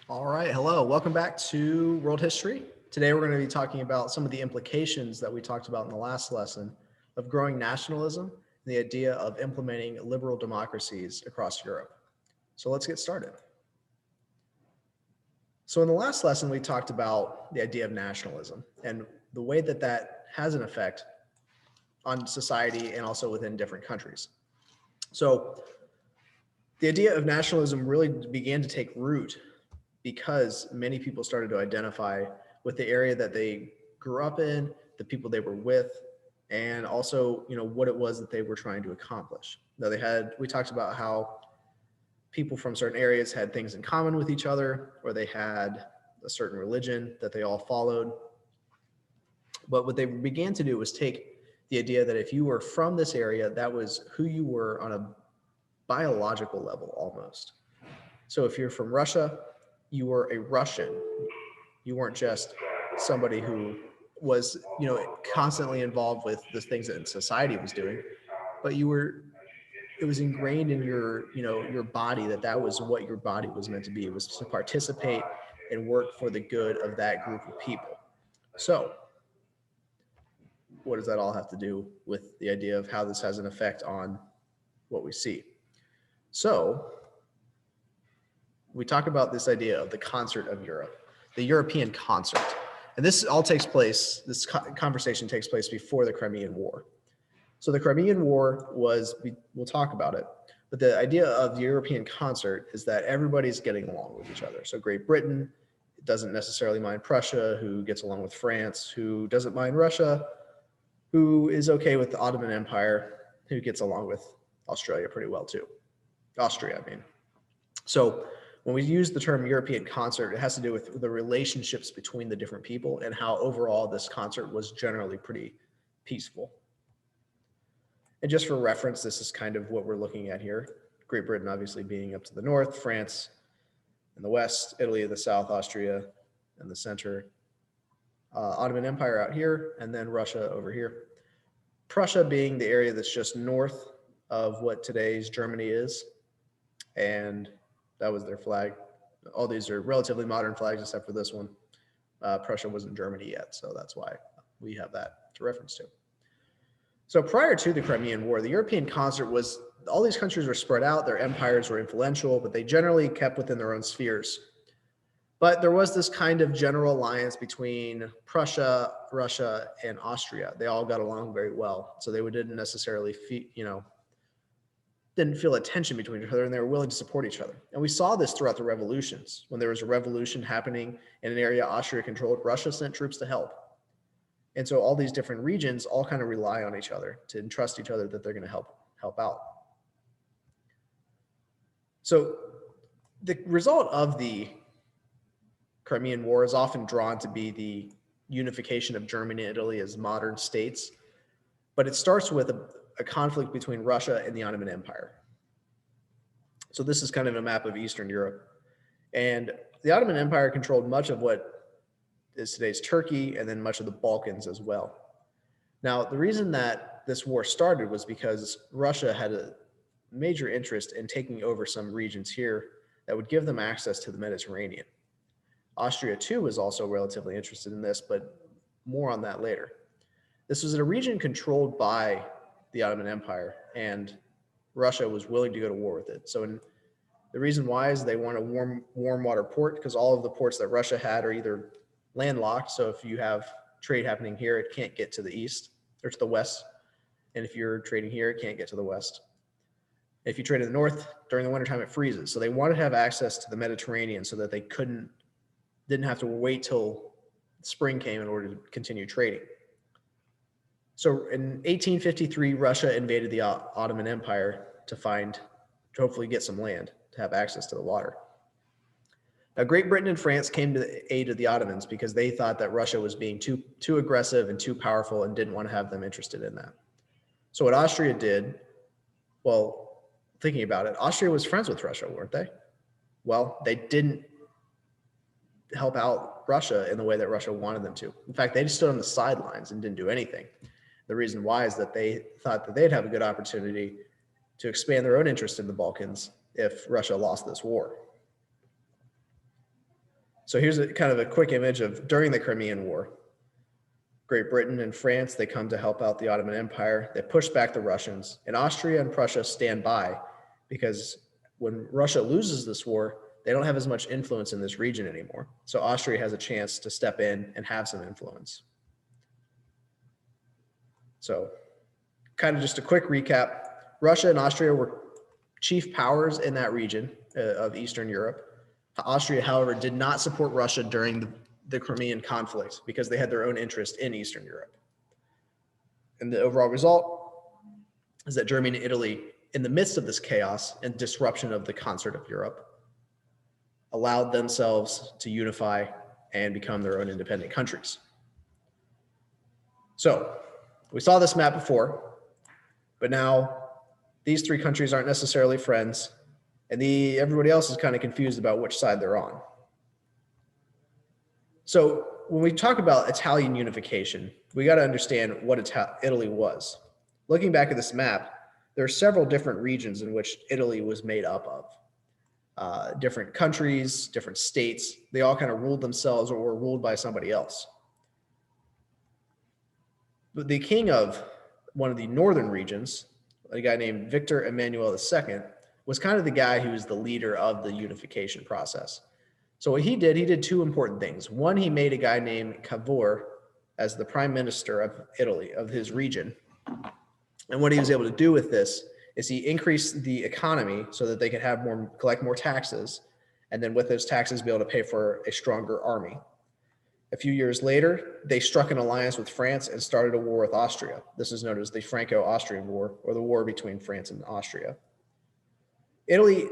All right, hello. Welcome back to World History. Today we're going to be talking about some of the implications that we talked about in the last lesson of growing nationalism and the idea of implementing liberal democracies across Europe. So let's get started. So in the last lesson, we talked about the idea of nationalism and the way that that has an effect on society and also within different countries. So the idea of nationalism really began to take root because many people started to identify with the area that they grew up in, the people they were with, and also, what it was that they were trying to accomplish. Now we talked about how people from certain areas had things in common with each other, or they had a certain religion that they all followed. But what they began to do was take the idea that if you were from this area, that was who you were on a biological level almost. So if you're from Russia, you were a Russian. You weren't just somebody who was, constantly involved with the things that society was doing, but it was ingrained in your body that was what your body was meant to be. It was to participate and work for the good of that group of people. So what does that all have to do with the idea of how this has an effect on what we see? So we talk about this idea of the concert of Europe, the European concert. And this conversation takes place before the Crimean War. So the Crimean War we'll talk about it, but the idea of the European concert is that everybody's getting along with each other. So Great Britain doesn't necessarily mind Prussia, who gets along with France, who doesn't mind Russia, who is okay with the Ottoman Empire, who gets along with Australia pretty well too. Austria, I mean. So when we use the term European concert, it has to do with the relationships between the different people and how overall this concert was generally pretty peaceful. And just for reference, this is kind of what we're looking at here. Great Britain obviously being up to the north, France in the west, Italy in the south, Austria in the center, Ottoman Empire out here, and then Russia over here. Prussia being the area that's just north of what today's Germany is, and that was their flag. All these are relatively modern flags except for this one. Prussia wasn't Germany yet, so that's why we have that to reference to. So prior to the Crimean War, the European concert was, all these countries were spread out, their empires were influential, but they generally kept within their own spheres. But there was this kind of general alliance between Prussia, Russia, and Austria. They all got along very well, so they didn't necessarily didn't feel a tension between each other, and they were willing to support each other. And we saw this throughout the revolutions. When there was a revolution happening in an area Austria controlled, Russia sent troops to help. And so all these different regions all kind of rely on each other to entrust each other that they're going to help out. So the result of the Crimean War is often drawn to be the unification of Germany and Italy as modern states, but it starts with a conflict between Russia and the Ottoman Empire. So this is kind of a map of Eastern Europe. And the Ottoman Empire controlled much of what is today's Turkey and then much of the Balkans as well. Now, the reason that this war started was because Russia had a major interest in taking over some regions here that would give them access to the Mediterranean. Austria, too, was also relatively interested in this, but more on that later. This was a region controlled by the Ottoman Empire, and Russia was willing to go to war with it. So the reason why is they want a warm water port, because all of the ports that Russia had are either landlocked. So if you have trade happening here, it can't get to the east or to the west. And if you're trading here, it can't get to the west. If you trade in the north, during the wintertime, it freezes. So they wanted to have access to the Mediterranean so that they didn't have to wait till spring came in order to continue trading. So in 1853, Russia invaded the Ottoman Empire to hopefully get some land, to have access to the water. Now, Great Britain and France came to the aid of the Ottomans because they thought that Russia was being too aggressive and too powerful and didn't want to have them interested in that. So what Austria did, well, thinking about it, Austria was friends with Russia, weren't they? Well, they didn't help out Russia in the way that Russia wanted them to. In fact, they just stood on the sidelines and didn't do anything. The reason why is that they thought that they'd have a good opportunity to expand their own interest in the Balkans if Russia lost this war. So here's a kind of a quick image of during the Crimean War. Great Britain and France, they come to help out the Ottoman Empire. They push back the Russians, and Austria and Prussia stand by because when Russia loses this war, they don't have as much influence in this region anymore. So Austria has a chance to step in and have some influence. So kind of just a quick recap. Russia and Austria were chief powers in that region of Eastern Europe. Austria, however, did not support Russia during the Crimean conflict because they had their own interest in Eastern Europe. And the overall result is that Germany and Italy, in the midst of this chaos and disruption of the concert of Europe, allowed themselves to unify and become their own independent countries. So we saw this map before, but now these three countries aren't necessarily friends, and everybody else is kind of confused about which side they're on. So when we talk about Italian unification, we got to understand what Italy was. Looking back at this map, there are several different regions in which Italy was made up of. Different countries, different states, they all kind of ruled themselves or were ruled by somebody else. But the king of one of the northern regions, a guy named Victor Emmanuel II, was kind of the guy who was the leader of the unification process. So what he did two important things. One, he made a guy named Cavour as the prime minister of Italy, of his region. And what he was able to do with this is he increased the economy so that they could have collect more taxes, and then with those taxes be able to pay for a stronger army. A few years later, they struck an alliance with France and started a war with Austria. This is known as the Franco-Austrian War, or the war between France and Austria. Italy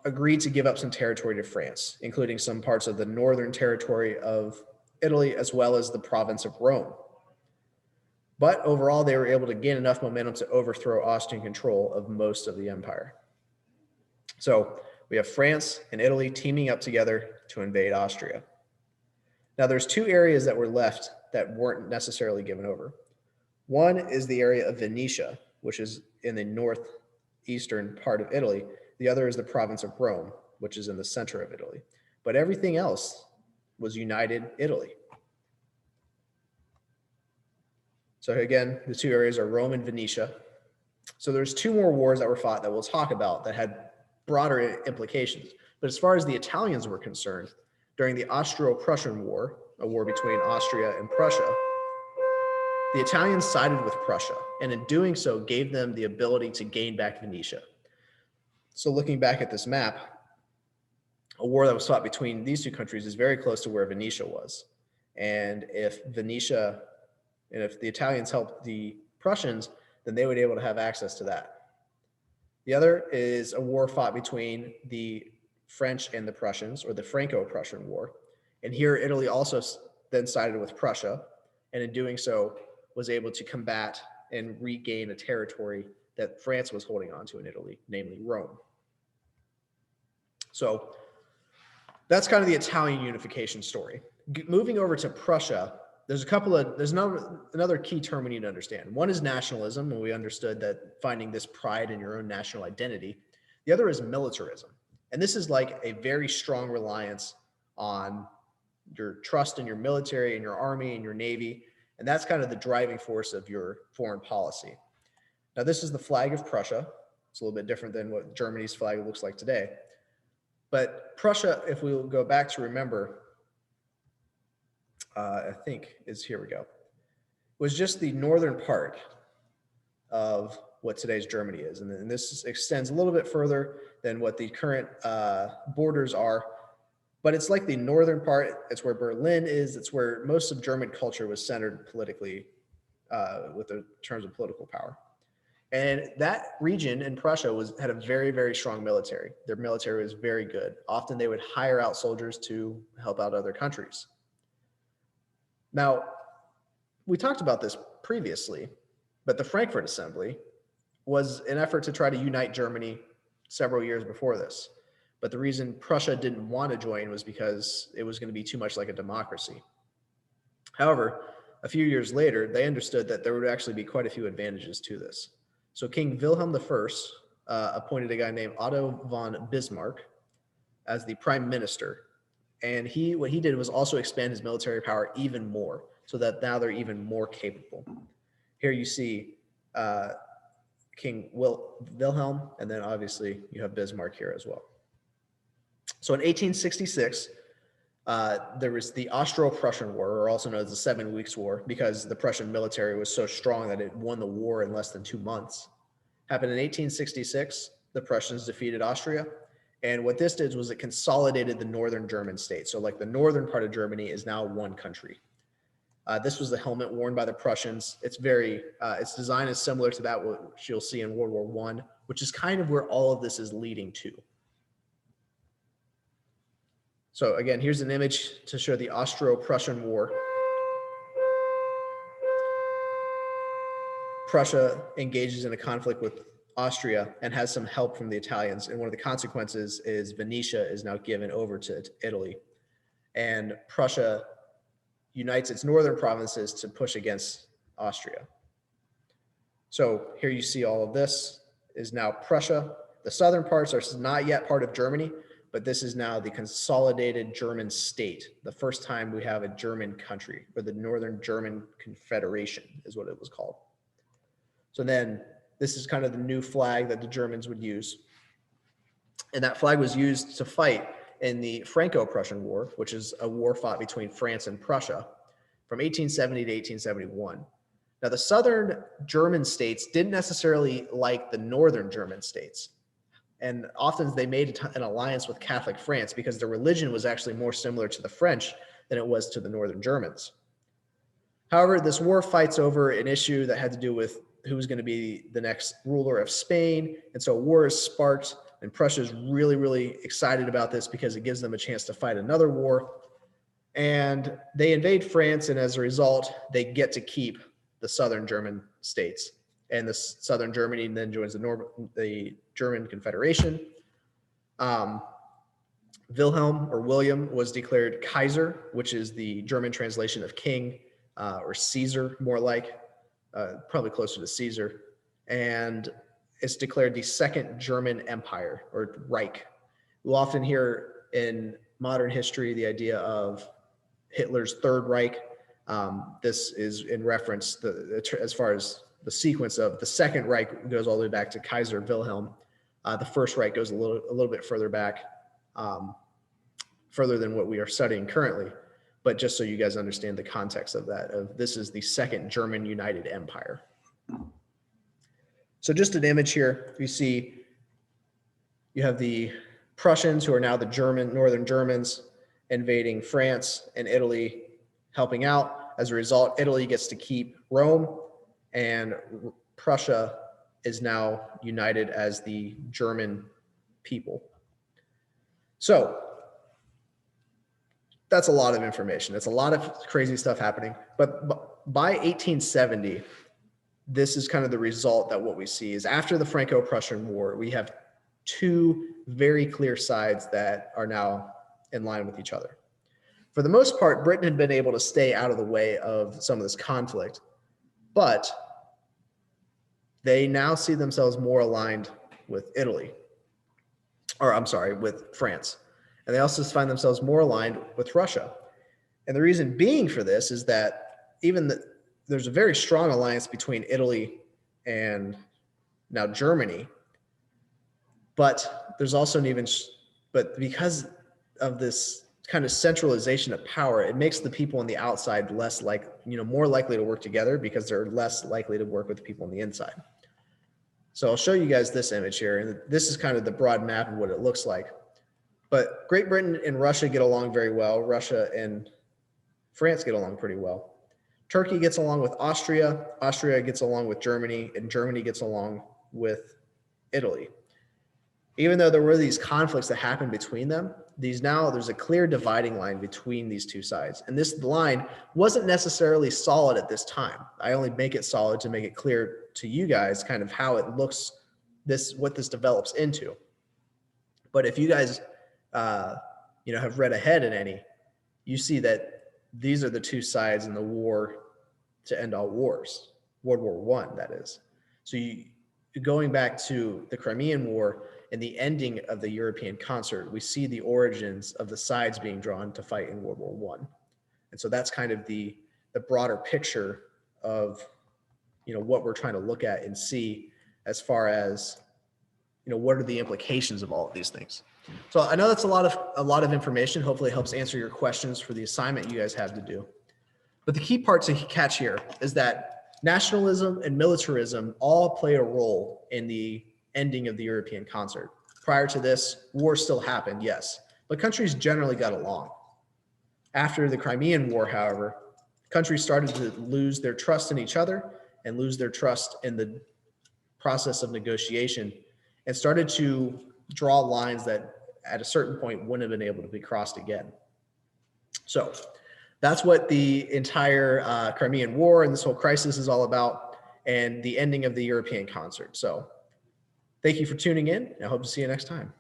agreed to give up some territory to France, including some parts of the northern territory of Italy, as well as the province of Rome. But overall, they were able to gain enough momentum to overthrow Austrian control of most of the empire. So we have France and Italy teaming up together to invade Austria. Now, there's two areas that were left that weren't necessarily given over. One is the area of Venetia, which is in the northeastern part of Italy. The other is the province of Rome, which is in the center of Italy. But everything else was united Italy. So again, the two areas are Rome and Venetia. So there's two more wars that were fought that we'll talk about that had broader implications. But as far as the Italians were concerned, during the Austro-Prussian War, a war between Austria and Prussia, the Italians sided with Prussia, and in doing so gave them the ability to gain back Venetia. So looking back at this map, a war that was fought between these two countries is very close to where Venetia was. And if the Italians helped the Prussians, then they would be able to have access to that. The other is a war fought between the French and the Prussians, or the Franco-Prussian War. And here Italy also then sided with Prussia, and in doing so was able to combat and regain a territory that France was holding on to in Italy, namely Rome. So that's kind of the Italian unification story. Moving over to Prussia, there's another key term we need to understand. One is nationalism, and we understood that finding this pride in your own national identity. The other is militarism. And this is like a very strong reliance on your trust in your military and your army and your navy. And that's kind of the driving force of your foreign policy. Now, this is the flag of Prussia. It's a little bit different than what Germany's flag looks like today. But Prussia, if we will go back to remember, I think is, here we go, was just the northern part of what today's Germany is. And this extends a little bit further than what the current borders are, but it's like the northern part. It's where Berlin is. It's where most of German culture was centered politically with the terms of political power. And that region in Prussia had a very, very strong military. Their military was very good. Often they would hire out soldiers to help out other countries. Now, we talked about this previously, but the Frankfurt Assembly was an effort to try to unite Germany several years before this. But the reason Prussia didn't want to join was because it was going to be too much like a democracy. However, a few years later, they understood that there would actually be quite a few advantages to this. So King Wilhelm I appointed a guy named Otto von Bismarck as the prime minister And what he did was also expand his military power even more, so that now they're even more capable. Here you see King Wilhelm, and then obviously you have Bismarck here as well. So in 1866, there was the Austro-Prussian War, or also known as the 7 Weeks War, because the Prussian military was so strong that it won the war in less than 2 months. Happened in 1866. The Prussians defeated Austria. And what this did was it consolidated the northern German states. So like the northern part of Germany is now one country. This was the helmet worn by the Prussians. Its design is similar to that which you'll see in World War I, which is kind of where all of this is leading to. So again, here's an image to show the Austro-Prussian War. Prussia engages in a conflict with Austria and has some help from the Italians. And one of the consequences is Venetia is now given over to Italy. And Prussia unites its northern provinces to push against Austria. So here you see all of this is now Prussia. The southern parts are not yet part of Germany, but this is now the consolidated German state. The first time we have a German country, or the Northern German Confederation is what it was called. So then this is kind of the new flag that the Germans would use. And that flag was used to fight in the Franco-Prussian War, which is a war fought between France and Prussia from 1870 to 1871. Now, the southern German states didn't necessarily like the northern German states. And often they made an alliance with Catholic France because their religion was actually more similar to the French than it was to the northern Germans. However, this war fights over an issue that had to do with who was going to be the next ruler of Spain. And so war is sparked, and Prussia is really, really excited about this because it gives them a chance to fight another war. And they invade France, and as a result, they get to keep the southern German states. And the southern Germany then joins the German Confederation. William was declared Kaiser, which is the German translation of king, or Caesar, more like, probably closer to Caesar. And it's declared the Second German Empire, or Reich. We'll often hear in modern history the idea of Hitler's Third Reich. This is in reference as far as the sequence of the Second Reich goes all the way back to Kaiser Wilhelm. The First Reich goes a little bit further back, further than what we are studying currently. But just so you guys understand the context of that, this is the Second German United Empire. So just an image here, you see you have the Prussians, who are now the northern Germans, invading France and Italy, helping out. As a result, Italy gets to keep Rome, and Prussia is now united as the German people. So that's a lot of information. It's a lot of crazy stuff happening. But by 1870, this is kind of the result that what we see is after the Franco-Prussian War, we have two very clear sides that are now in line with each other. For the most part, Britain had been able to stay out of the way of some of this conflict, but they now see themselves more aligned with with France. And they also find themselves more aligned with Russia. And the reason being for this is that there's a very strong alliance between Italy and now Germany, but there's also but because of this kind of centralization of power, it makes the people on the outside more likely to work together because they're less likely to work with the people on the inside. So I'll show you guys this image here, and this is kind of the broad map of what it looks like. But Great Britain and Russia get along very well. Russia and France get along pretty well. Turkey gets along with Austria. Austria gets along with Germany, and Germany gets along with Italy. Even though there were these conflicts that happened between them, there's a clear dividing line between these two sides. And this line wasn't necessarily solid at this time. I only make it solid to make it clear to you guys kind of how it looks, what this develops into. But if you guys have read ahead in any, you see that these are the two sides in the war to end all wars, World War I, that is. So going back to the Crimean War, in the ending of the European concert, we see the origins of the sides being drawn to fight in World War I. And so that's kind of the broader picture of, what we're trying to look at and see as far as, what are the implications of all of these things. So I know that's a lot of information. Hopefully it helps answer your questions for the assignment you guys have to do. But the key part to catch here is that nationalism and militarism all play a role in the ending of the European concert. Prior to this, war still happened, yes, but countries generally got along. After the Crimean War, however, countries started to lose their trust in each other and lose their trust in the process of negotiation, and started to draw lines that at a certain point wouldn't have been able to be crossed again. So that's what the entire Crimean War and this whole crisis is all about, and the ending of the European concert. So thank you for tuning in. I hope to see you next time.